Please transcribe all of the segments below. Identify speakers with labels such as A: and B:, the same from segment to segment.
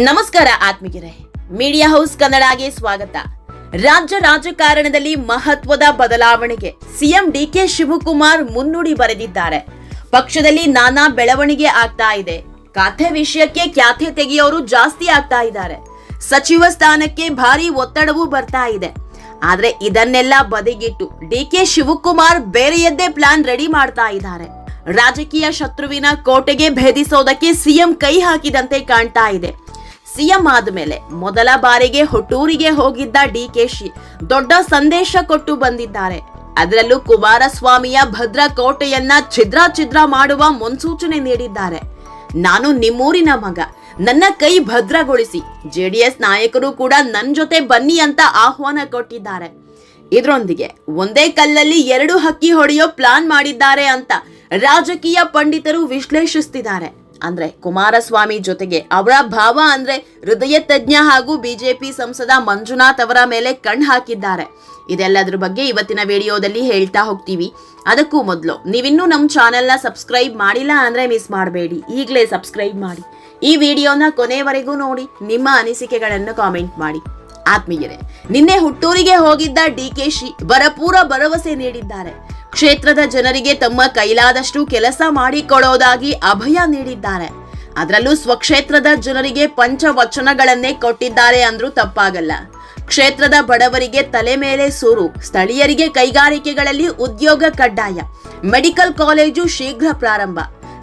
A: ನಮಸ್ಕಾರ ಆತ್ಮೀಯರೇ, media house ಕನ್ನಡಗೆ ಸ್ವಾಗತ. ರಾಜ್ಯ ರಾಜಕಾರಣದಲ್ಲಿ ಮಹತ್ವದ ಬದಲಾವಣೆಗೆ ಸಿಎಂ ಡಿಕೆ ಶಿವಕುಮಾರ್ ಮುನ್ನುಡಿ ಬರೆದಿದ್ದಾರೆ. ಪಕ್ಷದಲ್ಲಿ ನಾನಾ ಬೆಳವಣಿಗೆ ಆಗ್ತಾ ಇದೆ. ಖಾತೆ ವಿಷಯಕ್ಕೆ ಖ್ಯಾತೆ ತೆಗೆಯೋರು ಜಾಸ್ತಿ ಆಗ್ತಾ ಇದ್ದಾರೆ. ಸಚಿವ ಸ್ಥಾನಕ್ಕೆ ಭಾರಿ ಒತ್ತಡವೂ ಬರ್ತಾ ಇದೆ. ಆದ್ರೆ ಇದನ್ನೆಲ್ಲ ಬದಿಗಿಟ್ಟು ಡಿಕೆ ಶಿವಕುಮಾರ್ ಬೇರೆಯದ್ದೇ ಪ್ಲಾನ್ ರೆಡಿ ಮಾಡ್ತಾ ಇದ್ದಾರೆ. ರಾಜಕೀಯ ಶತ್ರುವಿನ ಕೋಟೆಗೆ ಭೇದಿಸೋದಕ್ಕೆ ಸಿಎಂ ಕೈ ಹಾಕಿದಂತೆ ಕಾಣ್ತಾ ಇದೆ. ಸಿಎಂ ಆದ್ಮೇಲೆ ಮೊದಲ ಬಾರಿಗೆ ಹುಟ್ಟೂರಿಗೆ ಹೋಗಿದ್ದ ಡಿಕೆಶಿ ದೊಡ್ಡ ಸಂದೇಶ ಕೊಟ್ಟು ಬಂದಿದ್ದಾರೆ. ಅದರಲ್ಲೂ ಕುಮಾರಸ್ವಾಮಿಯ ಭದ್ರಾ ಕೋಟೆಯನ್ನ ಛಿದ್ರ ಮಾಡುವ ಮುನ್ಸೂಚನೆ ನೀಡಿದ್ದಾರೆ. ನಾನು ನಿಮ್ಮೂರಿನ ಮಗ, ನನ್ನ ಕೈ ಭದ್ರಗೊಳಿಸಿ, ಜೆಡಿಎಸ್ ನಾಯಕರು ಕೂಡ ನನ್ನ ಜೊತೆ ಬನ್ನಿ ಅಂತ ಆಹ್ವಾನ ಕೊಟ್ಟಿದ್ದಾರೆ. ಇದರೊಂದಿಗೆ ಒಂದೇ ಕಲ್ಲಲ್ಲಿ ಎರಡು ಹಕ್ಕಿ ಹೊಡೆಯೋ ಪ್ಲಾನ್ ಮಾಡಿದ್ದಾರೆ ಅಂತ ರಾಜಕೀಯ ಪಂಡಿತರು ವಿಶ್ಲೇಷಿಸುತ್ತಿದ್ದಾರೆ. ಅಂದ್ರೆ ಕುಮಾರಸ್ವಾಮಿ ಜೊತೆಗೆ ಅವರ ಭಾವ ಅಂದ್ರೆ ಹೃದಯ ತಜ್ಞ ಹಾಗೂ ಬಿಜೆಪಿ ಸಂಸದ ಮಂಜುನಾಥ್ ಅವರ ಮೇಲೆ ಕಣ್ಣು ಹಾಕಿದ್ದಾರೆ. ಇದೆಲ್ಲದ್ರ ಬಗ್ಗೆ ಇವತ್ತಿನ ವಿಡಿಯೋದಲ್ಲಿ ಹೇಳ್ತಾ ಹೋಗ್ತೀವಿ. ಅದಕ್ಕೂ ಮೊದಲು ನೀವಿನ್ನೂ ನಮ್ಮ ಚಾನೆಲ್ನ ಸಬ್ಸ್ಕ್ರೈಬ್ ಮಾಡಿಲ್ಲ ಅಂದ್ರೆ ಮಿಸ್ ಮಾಡಬೇಡಿ, ಈಗಲೇ ಸಬ್ಸ್ಕ್ರೈಬ್ ಮಾಡಿ. ಈ ವಿಡಿಯೋನ ಕೊನೆವರೆಗೂ ನೋಡಿ, ನಿಮ್ಮ ಅನಿಸಿಕೆಗಳನ್ನು ಕಾಮೆಂಟ್ ಮಾಡಿ. ಆತ್ಮೀಯರೇ, ನಿನ್ನೆ ಹುಟ್ಟೂರಿಗೆ ಹೋಗಿದ್ದ ಡಿಕೆಶಿ ಭರಪೂರ ಭರವಸೆ ನೀಡಿದ್ದಾರೆ. ಕ್ಷೇತ್ರದ ಜನರಿಗೆ ತಮ್ಮ ಕೈಲಾದಷ್ಟು ಕೆಲಸ ಮಾಡಿಕೊಡೋದಾಗಿ ಅಭಯ ನೀಡಿದ್ದಾರೆ. ಅದರಲ್ಲೂ ಸ್ವಕ್ಷೇತ್ರದ ಜನರಿಗೆ ಪಂಚವಚನಗಳನ್ನೇ ಕೊಟ್ಟಿದ್ದಾರೆ ಅಂದ್ರೂ ತಪ್ಪಾಗಲ್ಲ. ಕ್ಷೇತ್ರದ ಬಡವರಿಗೆ ತಲೆ ಮೇಲೆ ಸೂರು, ಸ್ಥಳೀಯರಿಗೆ ಕೈಗಾರಿಕೆಗಳಲ್ಲಿ ಉದ್ಯೋಗ ಕಡ್ಡಾಯ, ಮೆಡಿಕಲ್ ಕಾಲೇಜು ಶೀಘ್ರ ಪ್ರಾರಂಭ,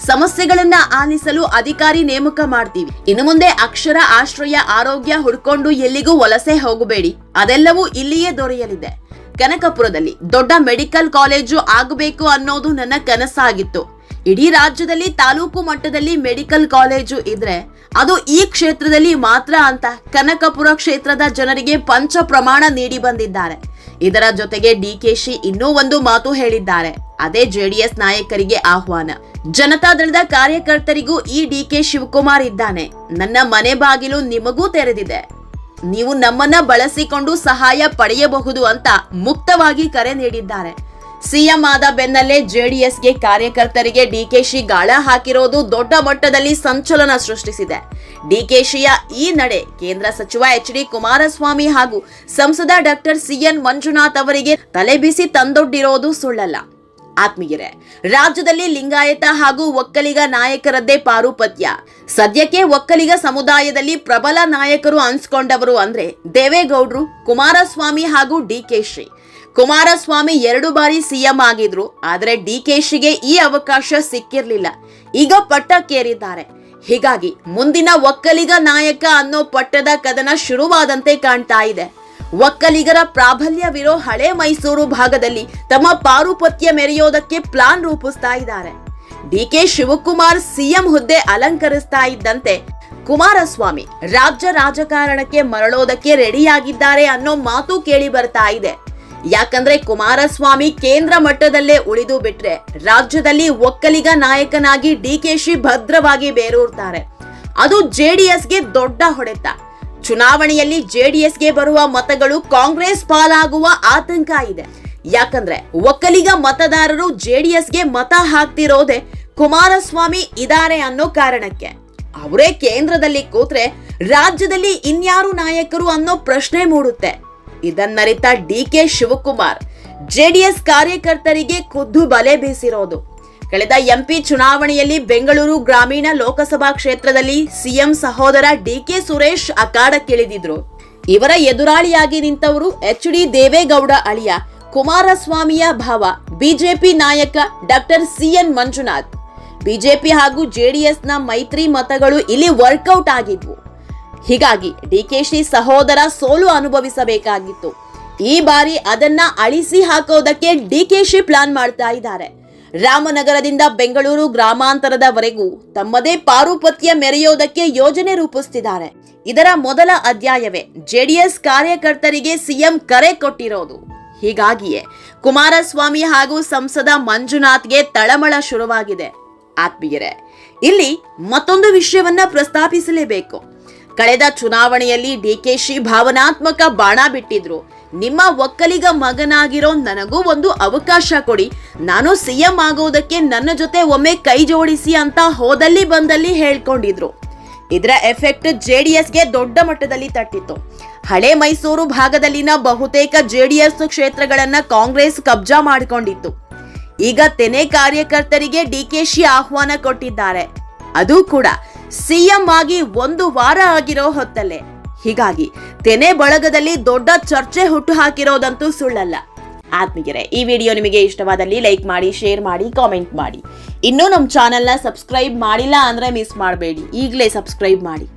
A: ಸಮಸ್ಯೆಗಳನ್ನ ಆಲಿಸಲು ಅಧಿಕಾರಿ ನೇಮಕ ಮಾಡ್ತೀವಿ. ಇನ್ನು ಮುಂದೆ ಅಕ್ಷರ, ಆಶ್ರಯ, ಆರೋಗ್ಯ ಹುಡ್ಕೊಂಡು ಎಲ್ಲಿಗೂ ವಲಸೆ ಹೋಗಬೇಡಿ, ಅದೆಲ್ಲವೂ ಇಲ್ಲಿಯೇ ದೊರೆಯಲಿದೆ. ಕನಕಪುರದಲ್ಲಿ ದೊಡ್ಡ ಮೆಡಿಕಲ್ ಕಾಲೇಜು ಆಗಬೇಕು ಅನ್ನೋದು ನನ್ನ ಕನಸಾಗಿತ್ತು. ಇಡೀ ರಾಜ್ಯದಲ್ಲಿ ತಾಲೂಕು ಮಟ್ಟದಲ್ಲಿ ಮೆಡಿಕಲ್ ಕಾಲೇಜು ಇದ್ರೆ ಅದು ಈ ಕ್ಷೇತ್ರದಲ್ಲಿ ಮಾತ್ರ ಅಂತ ಕನಕಪುರ ಕ್ಷೇತ್ರದ ಜನರಿಗೆ ಪಂಚ ಪ್ರಮಾಣ ನೀಡಿ ಬಂದಿದ್ದಾರೆ. ಇದರ ಜೊತೆಗೆ ಡಿಕೆಶಿ ಇನ್ನೂ ಒಂದು ಮಾತು ಹೇಳಿದ್ದಾರೆ. ಅದೇ ಜೆಡಿಎಸ್ ನಾಯಕರಿಗೆ ಆಹ್ವಾನ. ಜನತಾದಳದ ಕಾರ್ಯಕರ್ತರಿಗೂ ಈ ಡಿಕೆ ಶಿವಕುಮಾರ್ ಇದ್ದಾನೆ. ನನ್ನ ಮನೆ ಬಾಗಿಲು ನಿಮಗೂ ತೆರೆದಿದೆ, ನೀವು ನಮ್ಮನ್ನ ಬಳಸಿಕೊಂಡು ಸಹಾಯ ಪಡೆಯಬಹುದು ಅಂತ ಮುಕ್ತವಾಗಿ ಕರೆ ನೀಡಿದ್ದಾರೆ. ಸಿಎಂ ಆದ ಬೆನ್ನಲ್ಲೇ ಜೆಡಿಎಸ್ಗೆ ಕಾರ್ಯಕರ್ತರಿಗೆ ಡಿಕೆಶಿ ಗಾಳ ಹಾಕಿರೋದು ದೊಡ್ಡ ಮಟ್ಟದಲ್ಲಿ ಸಂಚಲನ ಸೃಷ್ಟಿಸಿದೆ. ಡಿಕೆಶಿಯ ಈ ನಡೆ ಕೇಂದ್ರ ಸಚಿವ ಎಚ್.ಡಿ. ಕುಮಾರಸ್ವಾಮಿ ಹಾಗೂ ಸಂಸದ ಡಾಕ್ಟರ್ ಸಿ.ಎನ್. ಮಂಜುನಾಥ್ ಅವರಿಗೆ ತಲೆಬಿಸಿ ತಂದೊಡ್ಡಿರೋದು ಸುಳ್ಳಲ್ಲ. ಆತ್ಮೀಯರೇ, ರಾಜ್ಯದಲ್ಲಿ ಲಿಂಗಾಯತ ಹಾಗೂ ಒಕ್ಕಲಿಗ ನಾಯಕರದ್ದೇ ಪಾರುಪತ್ಯ. ಸದ್ಯಕ್ಕೆ ಒಕ್ಕಲಿಗ ಸಮುದಾಯದಲ್ಲಿ ಪ್ರಬಲ ನಾಯಕರು ಅನ್ಸ್ಕೊಂಡವರು ಅಂದ್ರೆ ದೇವೇಗೌಡರು, ಕುಮಾರಸ್ವಾಮಿ ಹಾಗೂ ಡಿಕೆಶಿ. ಕುಮಾರಸ್ವಾಮಿ 2 ಬಾರಿ ಸಿಎಂ ಆಗಿದ್ರು, ಆದ್ರೆ ಡಿಕೆಶಿಗೆ ಈ ಅವಕಾಶ ಸಿಕ್ಕಿರ್ಲಿಲ್ಲ. ಈಗ ಪಟ್ಟಕ್ಕೇರಿದ್ದಾರೆ. ಹೀಗಾಗಿ ಮುಂದಿನ ಒಕ್ಕಲಿಗ ನಾಯಕ ಅನ್ನೋ ಪಟ್ಟದ ಕದನ ಶುರುವಾದಂತೆ ಕಾಣ್ತಾ ಇದೆ. ಒಕ್ಕಲಿಗರ ಪ್ರಾಬಲ್ಯವಿರೋ ಹಳೆ ಮೈಸೂರು ಭಾಗದಲ್ಲಿ ತಮ್ಮ ಪಾರುಪತ್ಯ ಮೆರೆಯೋದಕ್ಕೆ ಪ್ಲಾನ್ ರೂಪಿಸ್ತಾ ಇದ್ದಾರೆ. ಡಿಕೆ ಶಿವಕುಮಾರ್ ಸಿಎಂ ಹುದ್ದೆ ಅಲಂಕರಿಸ್ತಾ ಇದ್ದಂತೆ ಕುಮಾರಸ್ವಾಮಿ ರಾಜ್ಯ ರಾಜಕಾರಣಕ್ಕೆ ಮರಳೋದಕ್ಕೆ ರೆಡಿಯಾಗಿದ್ದಾರೆ ಅನ್ನೋ ಮಾತು ಕೇಳಿ ಬರ್ತಾ ಇದೆ. ಯಾಕಂದ್ರೆ ಕುಮಾರಸ್ವಾಮಿ ಕೇಂದ್ರ ಮಟ್ಟದಲ್ಲೇ ಉಳಿದು ಬಿಟ್ರೆ ರಾಜ್ಯದಲ್ಲಿ ಒಕ್ಕಲಿಗ ನಾಯಕನಾಗಿ ಡಿಕೆಶಿ ಭದ್ರವಾಗಿ ಬೇರೂರ್ತಾರೆ. ಅದು ಜೆಡಿಎಸ್ಗೆ ದೊಡ್ಡ ಹೊಡೆತ. ಚುನಾವಣೆಯಲ್ಲಿ ಜೆಡಿಎಸ್ಗೆ ಬರುವ ಮತಗಳು ಕಾಂಗ್ರೆಸ್ ಪಾಲಾಗುವ ಆತಂಕ ಇದೆ. ಯಾಕಂದ್ರೆ ಒಕ್ಕಲಿಗ ಮತದಾರರು ಜೆಡಿಎಸ್ಗೆ ಮತ ಹಾಕ್ತಿರೋದೆ ಕುಮಾರಸ್ವಾಮಿ ಇದಾರೆ ಅನ್ನೋ ಕಾರಣಕ್ಕೆ. ಅವರೇ ಕೇಂದ್ರದಲ್ಲಿ ಕೂತ್ರೆ ರಾಜ್ಯದಲ್ಲಿ ಇನ್ಯಾರು ನಾಯಕರು ಅನ್ನೋ ಪ್ರಶ್ನೆ ಮೂಡುತ್ತೆ. ಇದನ್ನರಿತ ಡಿಕೆ ಶಿವಕುಮಾರ್ ಜೆಡಿಎಸ್ ಕಾರ್ಯಕರ್ತರಿಗೆ ಖುದ್ದು ಬಲೆ ಬೀಸಿರೋದು. ಕಳೆದ ಎಂಪಿ ಚುನಾವಣೆಯಲ್ಲಿ ಬೆಂಗಳೂರು ಗ್ರಾಮೀಣ ಲೋಕಸಭಾ ಕ್ಷೇತ್ರದಲ್ಲಿ ಸಿಎಂ ಸಹೋದರ ಡಿಕೆ ಸುರೇಶ್ ಅಖಾಡಕ್ಕಿಳಿದಿದ್ರು. ಇವರ ಎದುರಾಳಿಯಾಗಿ ನಿಂತವರು ಎಚ್.ಡಿ. ದೇವೇಗೌಡ ಅಳಿಯ ಕುಮಾರಸ್ವಾಮಿಯ ಭಾವ ಬಿಜೆಪಿ ನಾಯಕ ಡಾಕ್ಟರ್ ಸಿ.ಎನ್. ಮಂಜುನಾಥ್. ಬಿಜೆಪಿ ಹಾಗೂ ಜೆಡಿಎಸ್ನ ಮೈತ್ರಿ ಮತಗಳು ಇಲ್ಲಿ ವರ್ಕೌಟ್ ಆಗಿದ್ವು. ಹೀಗಾಗಿ ಡಿಕೆಶಿ ಸಹೋದರ ಸೋಲು ಅನುಭವಿಸಬೇಕಾಗಿತ್ತು. ಈ ಬಾರಿ ಅದನ್ನ ಅಳಿಸಿ ಹಾಕೋದಕ್ಕೆ ಡಿಕೆಶಿ ಪ್ಲಾನ್ ಮಾಡ್ತಾ ಇದ್ದಾರೆ. ರಾಮನಗರದಿಂದ ಬೆಂಗಳೂರು ಗ್ರಾಮಾಂತರದವರೆಗೂ ತಮ್ಮದೇ ಪಾರುಪತ್ಯ ಮೆರೆಯೋದಕ್ಕೆ ಯೋಜನೆ ರೂಪಿಸುತ್ತಿದ್ದಾರೆ. ಇದರ ಮೊದಲ ಅಧ್ಯಾಯವೇ ಜೆಡಿಎಸ್ ಕಾರ್ಯಕರ್ತರಿಗೆ ಸಿಎಂ ಕರೆ ಕೊಟ್ಟಿರೋದು. ಹೀಗಾಗಿಯೇ ಕುಮಾರಸ್ವಾಮಿ ಹಾಗೂ ಸಂಸದ ಮಂಜುನಾಥ್ಗೆ ತಳಮಳ ಶುರುವಾಗಿದೆ. ಆತ್ಮೀಯರೇ, ಇಲ್ಲಿ ಮತ್ತೊಂದು ವಿಷಯವನ್ನ ಪ್ರಸ್ತಾಪಿಸಲೇಬೇಕು. ಕಳೆದ ಚುನಾವಣೆಯಲ್ಲಿ ಡಿಕೆಶಿ ಭಾವನಾತ್ಮಕ ಬಾಣ ಬಿಟ್ಟಿದ್ರು. ನಿಮ್ಮ ಒಕ್ಕಲಿಗ ಮಗನಾಗಿರೋ ನನಗೂ ಒಂದು ಅವಕಾಶ ಕೊಡಿ, ನಾನು ಸಿಎಂ ಆಗೋದಕ್ಕೆ ನನ್ನ ಜೊತೆ ಒಮ್ಮೆ ಕೈ ಜೋಡಿಸಿ ಅಂತ ಹೋದಲ್ಲಿ ಬಂದಲ್ಲಿ ಹೇಳ್ಕೊಂಡಿದ್ರು. ಇದರ ಎಫೆಕ್ಟ್ ಜೆಡಿಎಸ್ಗೆ ದೊಡ್ಡ ಮಟ್ಟದಲ್ಲಿ ತಟ್ಟಿತ್ತು. ಹಳೆ ಮೈಸೂರು ಭಾಗದಲ್ಲಿನ ಬಹುತೇಕ ಜೆಡಿಎಸ್ ಕ್ಷೇತ್ರಗಳನ್ನ ಕಾಂಗ್ರೆಸ್ ಕಬ್ಜಾ ಮಾಡಿಕೊಂಡಿತ್ತು. ಈಗ ತೆನೆ ಕಾರ್ಯಕರ್ತರಿಗೆ ಡಿಕೆಶಿ ಆಹ್ವಾನ ಕೊಟ್ಟಿದ್ದಾರೆ. ಅದು ಕೂಡ ಸಿಎಂ ಆಗಿ 1 ವಾರ ಆಗಿರೋ ಹೊತ್ತಲ್ಲೇ. ಹೀಗಾಗಿ ತೆನೆ ಬಳಗದಲ್ಲಿ ದೊಡ್ಡ ಚರ್ಚೆ ಹುಟ್ಟು ಹಾಕಿರೋದಂತೂ ಸುಳ್ಳಲ್ಲ. ಆತ್ಮೀಯರೇ, ಈ ವಿಡಿಯೋ ನಿಮಗೆ ಇಷ್ಟವಾದಲ್ಲಿ ಲೈಕ್ ಮಾಡಿ, ಶೇರ್ ಮಾಡಿ, ಕಾಮೆಂಟ್ ಮಾಡಿ. ಇನ್ನೂ ನಮ್ಮ ಚಾನೆಲ್ನ ಸಬ್ಸ್ಕ್ರೈಬ್ ಮಾಡಿಲ್ಲ ಅಂದ್ರೆ ಮಿಸ್ ಮಾಡಬೇಡಿ, ಈಗಲೇ ಸಬ್ಸ್ಕ್ರೈಬ್ ಮಾಡಿ.